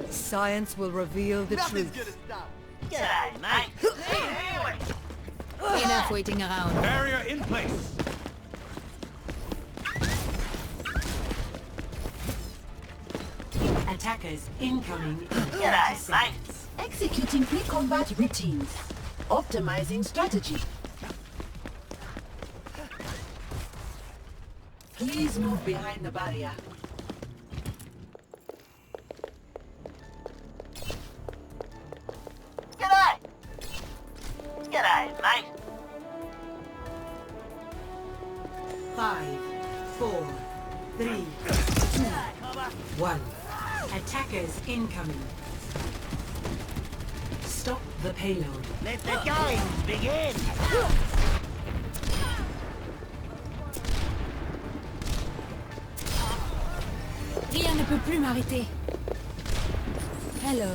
Science will reveal the truth. G'day, mate. Enough waiting around. Barrier in place. Attackers incoming in 30 G'day, seconds. Executing pre-combat routines. Optimizing strategy. Please move behind the barrier. G'day. G'day, mate. 5, 4, 3, 2, 1. Attackers incoming. Stop the payload. Let the games begin. Rien ne peut plus m'arrêter. Hello.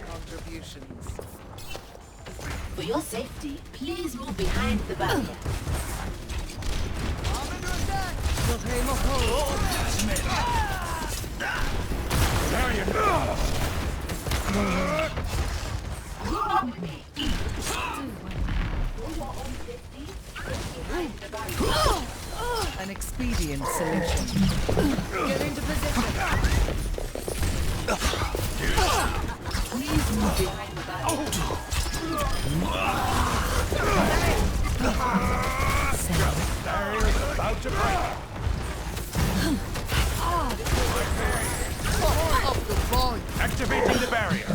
Contributions. For your safety, please move behind the barrier. Barrier. Keep up with me. For your own safety, move behind the barrier. An expedient solution. Get into position. Please move behind the barrier. Barrier's about to break. Up the volume. Activating the barrier.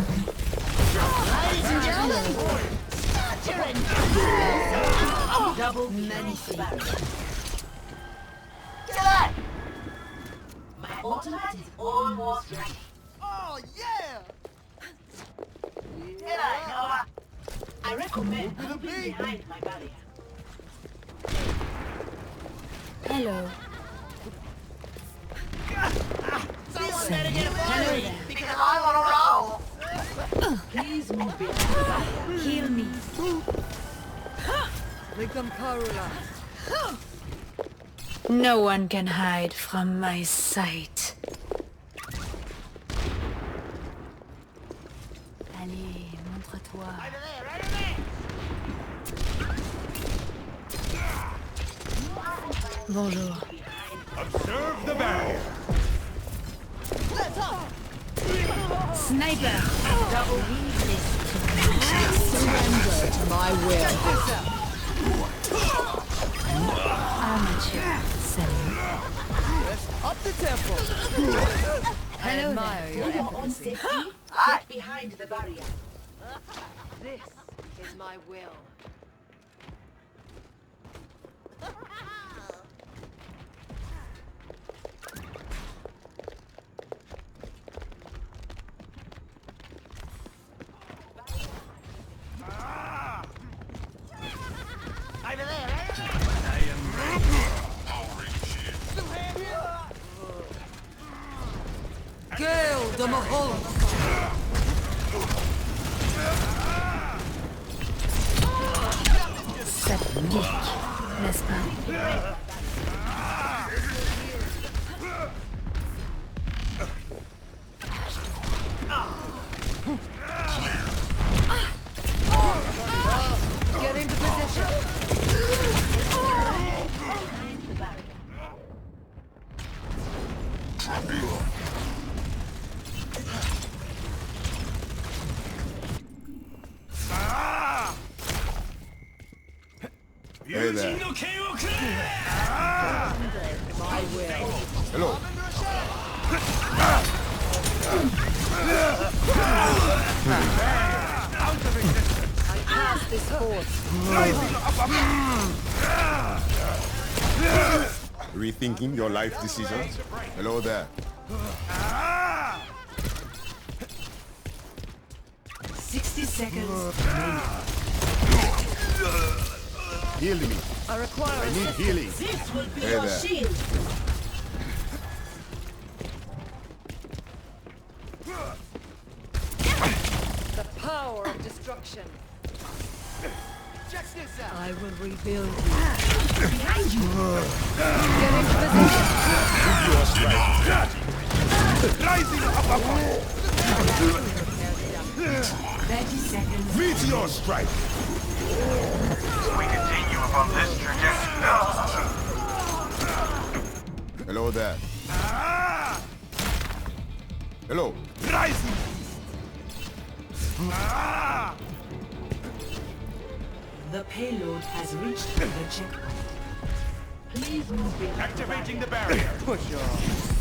Ladies and gentlemen, start your engines. Double behind the barrier. G'day. My ultimate is almost ready. Oh, yeah. G'day, Nova. I recommend moving behind my barrier. Hello. Someone better get a party because I'm on a roll. Please move behind the barrier. Heal me. Become Karula. No one can hide from my sight. Allez, montre-toi. Over there, over there. Bonjour. Observe the barrier. Sniper. Double Surrender to my will. amateur. Salut. Up the tempo. I Hello admire For your your own efficacy. safety, get behind the barrier. This is my will. Over there, Gale de Mahol. Ça pique, n'est-ce pas? Get into position. Hey there. My will. Hello. I cast this force. Rethinking your life decisions? Hello there. 60 seconds remaining. Heal me. I require I need healing. This will be Hey your there. shield. the power of destruction. Check this out. I will rebuild you. Behind you. Get into position. Your strike. Rising uppercut. 30 seconds. Meteor strike. We continue upon this trajectory. Hello there. Hello. Rising. The payload has reached the checkpoint. Please move behind the Activating the barrier. Push off.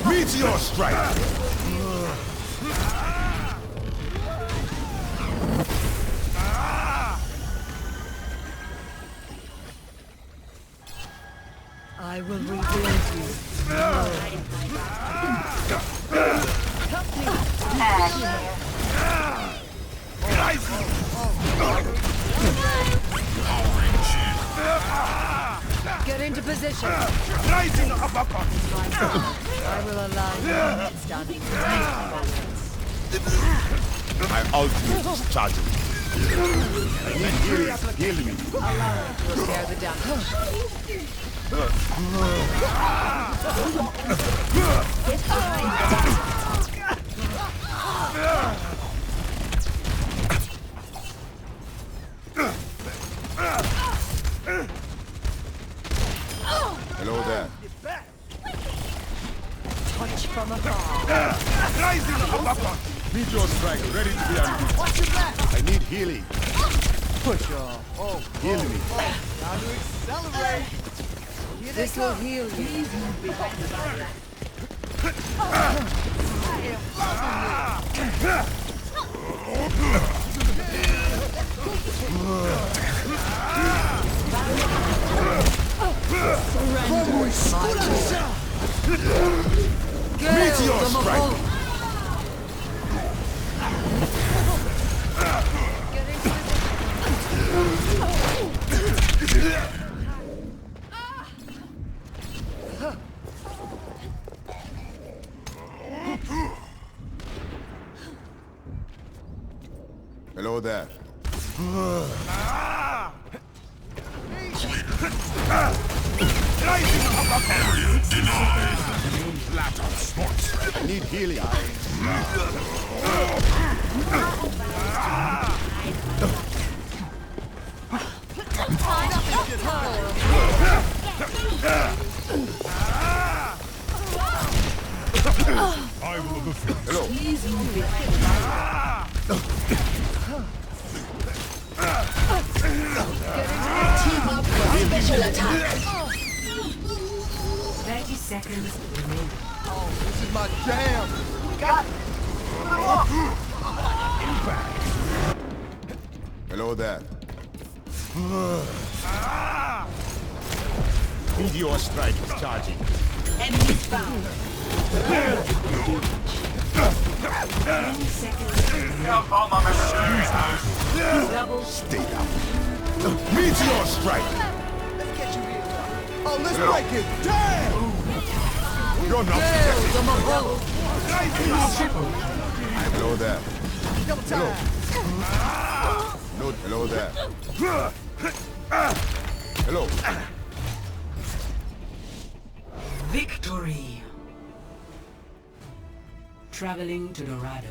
Meteor strike. I will rebuild you. Get into position. Rising uppercut. I will allow you to stand in My ultimate is charging. I need healing. Heal me. Allow me to repair the damage. Hello there. Touch from afar. Rising uppercut. Meteor strike ready to be unleashed. Watch your back. I need healing. Push off. Oh, Heal me. time to accelerate. Here they This will come. heal you. Please move behind the barrier. Meteor strike. Hello there. Rising uppercut. Flat on spots. I need healing. I will defend. Hello. Please move behind the barrier. Team up for special attack. 30 seconds remaining. Oh, this is my jam. Got it. Hello there. Meteor strike is charging. Enemies found. 10 seconds. Help all my members. Double Stay down. Meteor strike. Let's get you here. Oh, let's break it. Damn. You're not triple. Hello there. Double time. No, hello there. Hello. Victory. Traveling to Dorado.